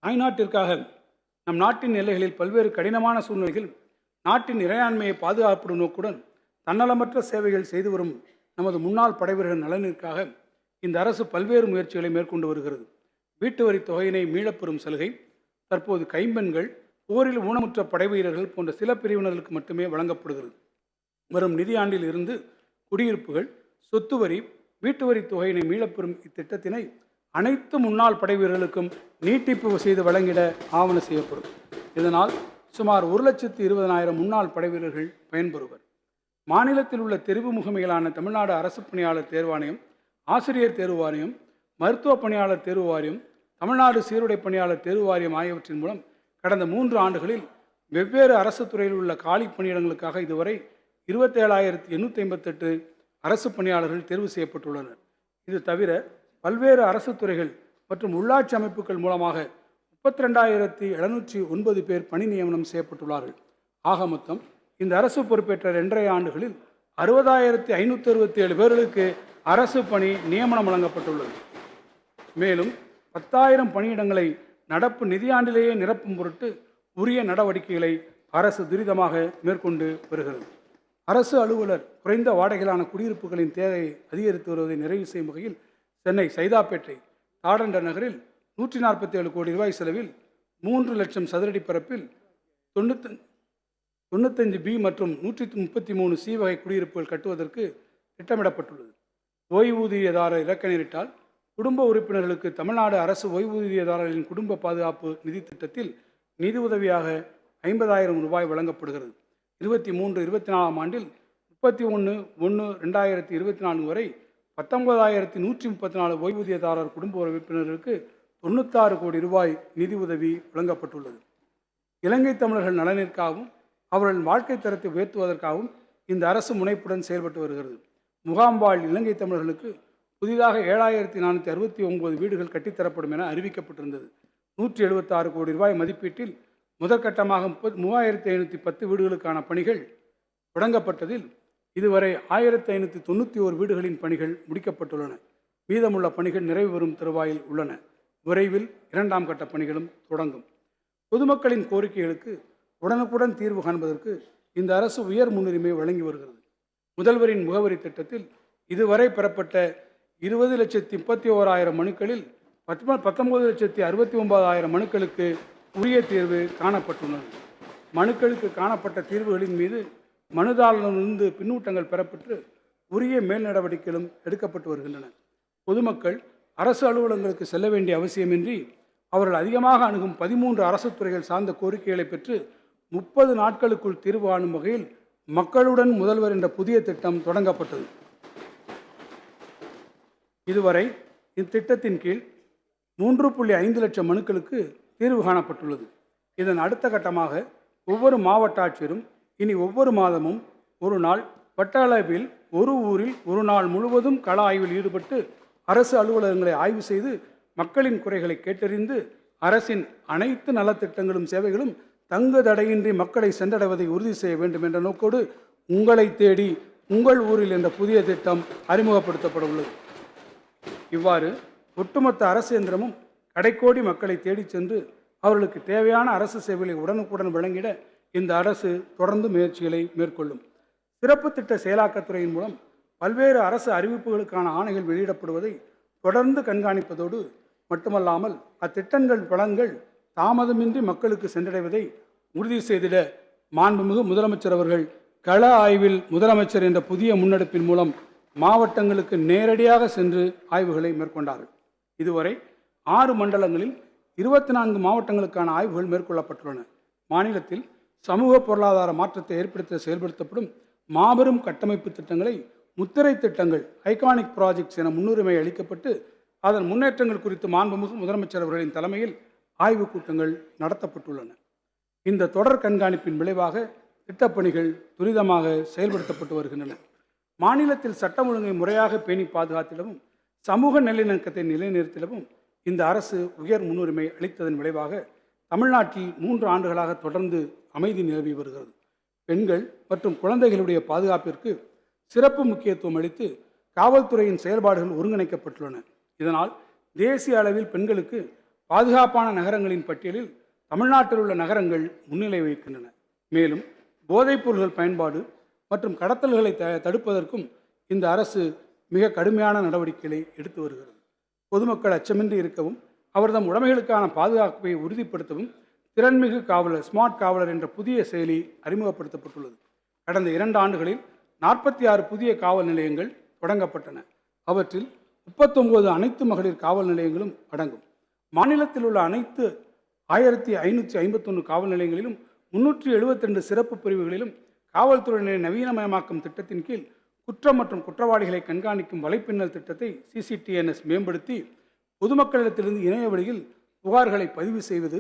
தாய்நாட்டிற்காக நம் நாட்டின் எல்லைகளில் பல்வேறு கடினமான சூழ்நிலைகள் நாட்டின் இறையாண்மையை பாதுகாப்படும் நோக்குடன் தன்னலமற்ற சேவைகள் செய்து வரும் நமது முன்னாள் படைவீரர்கள் நலனிற்காக இந்த அரசு பல்வேறு முயற்சிகளை மேற்கொண்டு வருகிறது. வீட்டு வரி தொகையினை மீளப்பெறும் சலுகை தற்போது கைம்பெண்கள், போரில் ஊனமுற்ற படைவீரர்கள் போன்ற சில பிரிவினர்களுக்கு மட்டுமே வழங்கப்படுகிறது. வரும் நிதியாண்டில் இருந்து குடியிருப்புகள், சொத்து வரி, வீட்டு வரி தொகையினை மீளப்பெறும் இத்திட்டத்தினை அனைத்து முன்னாள் படைவீரர்களுக்கும் நீட்டிப்பு செய்து வழங்கிட ஆவண செய்யப்படும். இதனால் சுமார் 1,20,000 முன்னாள் படைவீரர்கள் பயன்பெறுவர். மாநிலத்தில் உள்ள தெரிவு முகமைகளான தமிழ்நாடு அரசு பணியாளர் தேர்வாணையம், ஆசிரியர் தேர்வு வாரியம், மருத்துவ பணியாளர் தேர்வு வாரியம், தமிழ்நாடு சீருடை பணியாளர் தேர்வு வாரியம் ஆகியவற்றின் மூலம் கடந்த 3 ஆண்டுகளில் வெவ்வேறு அரசு துறையில் உள்ள காலி பணியிடங்களுக்காக இதுவரை 27,858 அரசு பணியாளர்கள் தேர்வு செய்யப்பட்டுள்ளனர். இது தவிர பல்வேறு அரசு துறைகள் மற்றும் உள்ளாட்சி அமைப்புகள் மூலமாக 32,709 பேர் பணி நியமனம் செய்யப்பட்டுள்ளார்கள். ஆக மொத்தம் இந்த அரசு பொறுப்பேற்ற 2.5 ஆண்டுகளில் 60,567 பேர்களுக்கு அரசு பணி நியமனம் வழங்கப்பட்டுள்ளது. மேலும் 10,000 பணியிடங்களை நடப்பு நிதியாண்டிலேயே நிரப்பும் பொருட்டு உரிய நடவடிக்கைகளை அரசு துரிதமாக மேற்கொண்டு வருகிறது. அரசு அலுவலர் குறைந்த வாடகையிலான குடியிருப்புகளின் தேவையை அதிகரித்து வருவதை நிறைவு செய்யும் வகையில் சென்னை சைதாப்பேட்டை தாடண்ட நகரில் 147 கோடி ரூபாய் செலவில் 3 லட்சம் சதுரடி பரப்பில் 95B மற்றும் 133 C வகை குடியிருப்புகள் கட்டுவதற்கு திட்டமிடப்பட்டுள்ளது. ஓய்வூதியதாரர் இறக்க நேரிட்டால் குடும்ப உறுப்பினர்களுக்கு தமிழ்நாடு அரசு ஓய்வூதியதாரர்களின் குடும்ப பாதுகாப்பு நிதி திட்டத்தில் நிதி உதவியாக 50,000 ரூபாய் வழங்கப்படுகிறது. 23-24 ஆண்டில் 31/1/2024 வரை 19,134 ஓய்வூதியதாரர் குடும்ப உறுப்பினர்களுக்கு 96 கோடி ரூபாய் நிதி உதவி வழங்கப்பட்டுள்ளது. இலங்கை தமிழர்கள் நலனிற்காகவும் அவர்களின் வாழ்க்கை தரத்தை உயர்த்துவதற்காகவும் இந்த அரசு முனைப்புடன் செயல்பட்டு வருகிறது. முகாம்வாழ் இலங்கை தமிழர்களுக்கு புதிதாக 7,469 வீடுகள் கட்டித்தரப்படும் என அறிவிக்கப்பட்டிருந்தது. 176 கோடி ரூபாய் மதிப்பீட்டில் முதற்கட்டமாக 3,510 வீடுகளுக்கான பணிகள் தொடங்கப்பட்டதில் இதுவரை 1,591 வீடுகளின் பணிகள் முடிக்கப்பட்டுள்ளன. மீதமுள்ள பணிகள் நிறைவு பெறும் தருவாயில் உள்ளன. விரைவில் 2ஆம் கட்ட பணிகளும் தொடங்கும். பொதுமக்களின் கோரிக்கைகளுக்கு உடனுக்குடன் தீர்வு காண்பதற்கு இந்த அரசு உயர் முன்னுரிமை வழங்கி வருகிறது. முதல்வரின் முகவரி திட்டத்தில் இதுவரை பெறப்பட்ட 20,31,000 மனுக்களில் 19,69,000 மனுக்களுக்கு உரிய தீர்வு காணப்பட்டுள்ளது. மனுக்களுக்கு காணப்பட்ட தீர்வுகளின் மீது மனுதாரரிடமிருந்து பின்னூட்டங்கள் பெறப்பட்டு உரிய மேல் நடவடிக்கைகளும் எடுக்கப்பட்டு வருகின்றன. பொதுமக்கள் அரசு அலுவலகங்களுக்கு செல்ல வேண்டிய அவசியமின்றி அவர்கள் அதிகமாக அணுகும் 13 அரசு துறைகள் சார்ந்த கோரிக்கைகளை பெற்று 30 நாட்களுக்குள் தீர்வு காணும் வகையில் மக்களுடன் முதல்வர் என்ற புதிய திட்டம் தொடங்கப்பட்டது. இதுவரை இத்திட்டத்தின் கீழ் 3.5 லட்சம் மனுக்களுக்கு தீர்வு காணப்பட்டுள்ளது. இதன் அடுத்த கட்டமாக ஒவ்வொரு மாவட்ட ஆட்சியரும் இனி ஒவ்வொரு மாதமும் ஒரு நாள் வட்ட அளவில் ஒரு ஊரில் ஒரு நாள் முழுவதும் கள ஆய்வில் ஈடுபட்டு அரசு அலுவலகங்களை ஆய்வு செய்து மக்களின் குறைகளை கேட்டறிந்து அரசின் அனைத்து நலத்திட்டங்களும் சேவைகளும் தங்கு தடையின்றி மக்களை சென்றடைவதை உறுதி செய்ய வேண்டும் என்ற நோக்கோடு உங்களை தேடி உங்கள் ஊரில் என்ற புதிய திட்டம் அறிமுகப்படுத்தப்பட உள்ளது. இவ்வாறு ஒட்டுமொத்த அரசு இயந்திரமும் கடைக்கோடி மக்களை தேடிச் சென்று அவர்களுக்கு தேவையான அரசு சேவைகளை உடனுக்குடன் வழங்கிட இந்த அரசு தொடர்ந்து முயற்சிகளை மேற்கொள்ளும். சிறப்பு திட்ட செயலாக்கத்துறையின் மூலம் பல்வேறு அரசு அறிவிப்புகளுக்கான ஆணைகள் வெளியிடப்படுவதை தொடர்ந்து கண்காணிப்பதோடு மட்டுமல்லாமல் அத்திட்டங்கள் பலன்கள் தாமதமின்றி மக்களுக்கு சென்றடைவதை உறுதி செய்திட மாண்புமிகு முதலமைச்சர் அவர்கள் கள ஆய்வில் முதலமைச்சர் என்ற புதிய முன்னெடுப்பின் மூலம் மாவட்டங்களுக்கு நேரடியாக சென்று ஆய்வுகளை மேற்கொண்டார்கள். இதுவரை 6 மண்டலங்களில் 24 மாவட்டங்களுக்கான ஆய்வுகள் மேற்கொள்ளப்பட்டுள்ளன. மாநிலத்தில் சமூக பொருளாதார மாற்றத்தை ஏற்படுத்த செயல்படுத்தப்படும் மாபெரும் கட்டமைப்பு திட்டங்களை முத்திரை திட்டங்கள், ஐகானிக் ப்ராஜெக்ட்ஸ் என முன்னுரிமை அளிக்கப்பட்டு அதன் முன்னேற்றங்கள் குறித்து மாண்புமிகு முதலமைச்சர் அவர்களின் தலைமையில் ஆய்வுக் கூட்டங்கள் நடத்தப்பட்டுள்ளன. இந்த தொடர் கண்காணிப்பின் விளைவாக திட்டப்பணிகள் துரிதமாக செயல்படுத்தப்பட்டு வருகின்றன. மாநிலத்தில் சட்டம் ஒழுங்கை முறையாக பேணி பாதுகாத்திடவும் சமூக நல்லிணக்கத்தை நிலைநிறுத்திடவும் இந்த அரசு உயர் முன்னுரிமை அளித்ததன் விளைவாக தமிழ்நாட்டில் 3 ஆண்டுகளாக தொடர்ந்து அமைதி நிலவி வருகிறது. பெண்கள் மற்றும் குழந்தைகளுடைய பாதுகாப்பிற்கு சிறப்பு முக்கியத்துவம் அளித்து காவல்துறையின் செயல்பாடுகள் ஒருங்கிணைக்கப்பட்டுள்ளன. இதனால் தேசிய அளவில் பெண்களுக்கு பாதுகாப்பான நகரங்களின் பட்டியலில் தமிழ்நாட்டில் உள்ள நகரங்கள் முன்னிலை வகிக்கின்றன. மேலும் போதைப் பொருள்கள் பயன்பாடு மற்றும் கடத்தல்களை தடுப்பதற்கும் இந்த அரசு மிக கடுமையான நடவடிக்கைகளை எடுத்து வருகிறது. பொதுமக்கள் அச்சமின்றி இருக்கவும் அவர்தம் உடைமைகளுக்கான பாதுகாப்பை உறுதிப்படுத்தவும் திறன்மிகு காவலர் ஸ்மார்ட் காவலர் என்ற புதிய செயலி அறிமுகப்படுத்தப்பட்டுள்ளது. கடந்த 2 ஆண்டுகளில் 46 புதிய காவல் நிலையங்கள் தொடங்கப்பட்டன. அவற்றில் 39 அனைத்து மகளிர் காவல் நிலையங்களும் அடங்கும். மாநிலத்தில் உள்ள அனைத்து 1551 காவல் நிலையங்களிலும் 372 சிறப்பு பிரிவுகளிலும் காவல்துறையினரை நவீனமயமாக்கும் திட்டத்தின் கீழ் குற்றம் மற்றும் குற்றவாளிகளை கண்காணிக்கும் வலைப்பின்னல் திட்டத்தை CCTNS மேம்படுத்தி பொதுமக்களிடத்திலிருந்து இணைய வழியில் புகார்களை பதிவு செய்வது,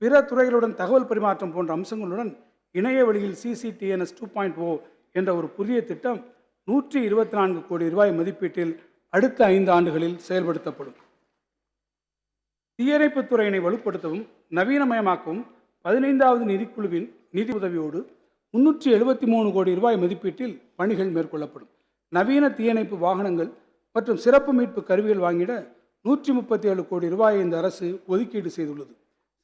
பிற துறைகளுடன் தகவல் பரிமாற்றம் போன்ற அம்சங்களுடன் இணைய வழியில் CCTNS 2.0 என்ற ஒரு புதிய திட்டம் 124 கோடி ரூபாய் மதிப்பீட்டில் அடுத்த 5 ஆண்டுகளில் செயல்படுத்தப்படும். தீயணைப்புத் துறையினை வலுப்படுத்தவும் நவீனமயமாக்கவும் 15வது நிதிக்குழுவின் நிதி உதவியோடு 373 கோடி ரூபாய் மதிப்பீட்டில் பணிகள் மேற்கொள்ளப்படும். நவீன தீயணைப்பு வாகனங்கள் மற்றும் சிறப்பு மீட்பு கருவிகள் வாங்கிட 137 கோடி ரூபாயை இந்த அரசு ஒதுக்கீடு செய்துள்ளது.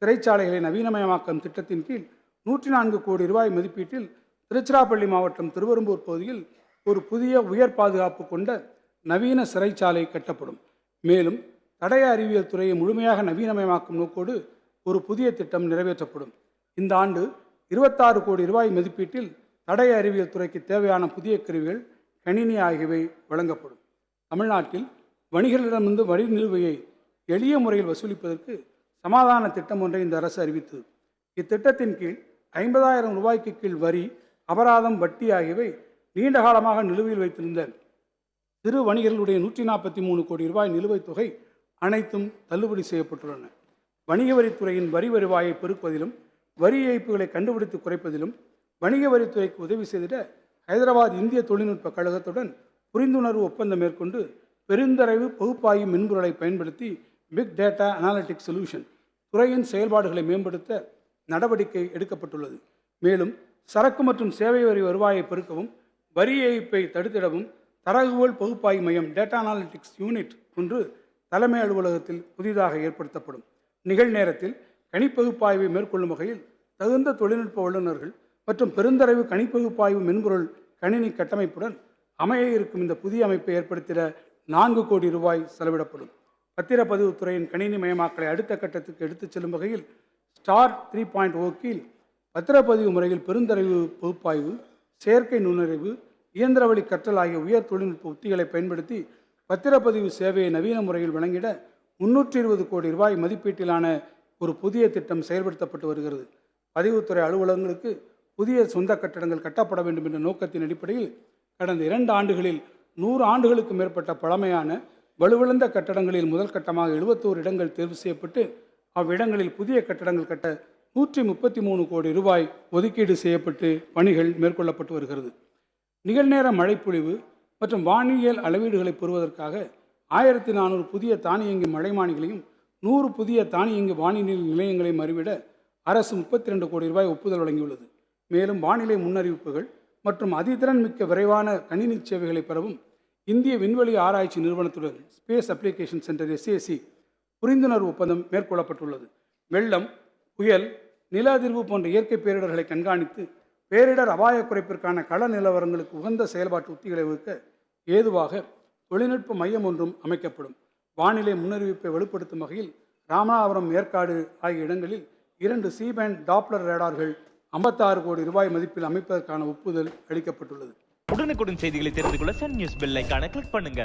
சிறைச்சாலைகளை நவீனமயமாக்கும் திட்டத்தின் கீழ் 104 கோடி ரூபாய் மதிப்பீட்டில் திருச்சிராப்பள்ளி மாவட்டம் திருவெரும்பூர் பகுதியில் ஒரு புதிய உயர் பாதுகாப்பு கொண்ட நவீன சிறைச்சாலை கட்டப்படும். மேலும் தடய அறிவியல் துறையை முழுமையாக நவீனமயமாக்கும் நோக்கோடு ஒரு புதிய திட்டம் நிறைவேற்றப்படும். இந்த ஆண்டு 26 கோடி ரூபாய் மதிப்பீட்டில் தடய அறிவியல் துறைக்கு தேவையான புதிய கருவிகள், கணினி ஆகியவை வழங்கப்படும். தமிழ்நாட்டில் வணிகர்களிடமிருந்து வரி நிலுவையை எளிய முறையில் வசூலிப்பதற்கு சமாதான திட்டம் ஒன்றை இந்த அரசு அறிவித்தது. இத்திட்டத்தின் கீழ் 50,000 ரூபாய்க்கு கீழ் வரி, அபராதம், வட்டி ஆகியவை நீண்ட காலமாக நிலுவையில் வைத்திருந்த சிறு வணிகர்களுடைய 143 கோடி ரூபாய் நிலுவைத் தொகை அனைத்தும் தள்ளுபடி செய்யப்பட்டுள்ளன. வணிக வரித்துறையின் வரி வருவாயை பெருக்குவதிலும் வரி ஏய்ப்புகளை கண்டுபிடித்து குறைப்பதிலும் வணிக வரித்துறைக்கு உதவி செய்திட ஹைதராபாத் இந்திய தொழில்நுட்ப கழகத்துடன் புரிந்துணர்வு ஒப்பந்தம் மேற்கொண்டு பெருந்தரவு பகுப்பாய்வு மென்பொருளை பயன்படுத்தி பிக் டேட்டா அனாலிட்டிக்ஸ் சொல்யூஷன் துறையின் செயல்பாடுகளை மேம்படுத்த நடவடிக்கை எடுக்கப்பட்டுள்ளது. மேலும் சரக்கு மற்றும் சேவை வரி வருவாயை பெருக்கவும் வரி ஏய்ப்பை தடுத்திடவும் தரவுகள் பகுப்பாய்வு மையம் டேட்டா அனாலிட்டிக்ஸ் யூனிட் ஒன்று தலைமை அலுவலகத்தில் புதிதாக ஏற்படுத்தப்படும். நிகழ்நேரத்தில் கணிப்பகுப்பாய்வை மேற்கொள்ளும் வகையில் தகுந்த தொழில்நுட்ப வல்லுநர்கள் மற்றும் பெருந்தரவு கணிப்பகுப்பாய்வு மென்பொருள் கணினி கட்டமைப்புடன் அமைய இருக்கும் இந்த புதிய அமைப்பை ஏற்படுத்திட 4 கோடி ரூபாய் செலவிடப்படும். பத்திரப்பதிவு துறையின் கணினி மயமாக்கலை அடுத்த கட்டத்துக்கு எடுத்துச் செல்லும் வகையில் ஸ்டார் 3.0 கீழ் பத்திரப்பதிவு முறையில் பெருந்தரவு பகுப்பாய்வு, செயற்கை நுண்ணறிவு, இயந்திர வழி கற்றல் ஆகிய உயர் தொழில்நுட்ப உத்திகளை பயன்படுத்தி பத்திரப்பதிவு சேவையை நவீன முறையில் வழங்கிட 320 கோடி ரூபாய் மதிப்பீட்டிலான ஒரு புதிய திட்டம் செயல்படுத்தப்பட்டு வருகிறது. பதிவுத்துறை அலுவலகங்களுக்கு புதிய சொந்த கட்டடங்கள் கட்டப்பட வேண்டும் என்ற நோக்கத்தின் அடிப்படையில் கடந்த 2 ஆண்டுகளில் 100 ஆண்டுகளுக்கு மேற்பட்ட பழமையான வலுவிழந்த கட்டடங்களில் முதல் கட்டமாக 71 இடங்கள் தேர்வு செய்யப்பட்டு அவ்விடங்களில் புதிய கட்டடங்கள் கட்ட 133 கோடி ரூபாய் ஒதுக்கீடு செய்யப்பட்டு பணிகள் மேற்கொள்ளப்பட்டு வருகிறது. நிகழ்நேர மழைப்பொழிவு மற்றும் வானியல் அளவீடுகளை பெறுவதற்காக 1400 புதிய தானியங்கி மழைமானிகளையும் 100 புதிய தானியங்கி வானிலை நிலையங்களையும் அறிவிட அரசு 32 கோடி ரூபாய் ஒப்புதல் வழங்கியுள்ளது. மேலும் வானிலை முன்னறிவிப்புகள் மற்றும் அதிதிறன் மிக்க விரைவான கணினி சேவைகளை பெறவும் இந்திய விண்வெளி ஆராய்ச்சி நிறுவனத்துடன் ஸ்பேஸ் அப்ளிகேஷன் சென்டர் SAC புரிந்துணர்வு ஒப்பந்தம் மேற்கொள்ளப்பட்டுள்ளது. வெள்ளம், புயல், நில அதிர்வு போன்ற இயற்கை பேரிடர்களை கண்காணித்து பேரிடர் அபாய குறைப்பிற்கான கள நிலவரங்களுக்கு உகந்த செயல்பாட்டு உத்திகளை வகுக்க ஏதுவாக தொழில்நுட்ப மையம் ஒன்றும் அமைக்கப்படும். வானிலை முன்னறிவிப்பை வலுப்படுத்தும் வகையில் ராமநாதபுரம், ஏற்காடு ஆகிய இடங்களில் 2 C-band டாப்ளர் ரேடார்கள் 56 கோடி ரூபாய் மதிப்பில் அமைப்பதற்கான ஒப்புதல் அளிக்கப்பட்டுள்ளது. உடனுக்குடன் செய்திகளை தெரிந்து கொள்ள சன் நியூஸ் பெல் ஐகானை கிளிக் பண்ணுங்க.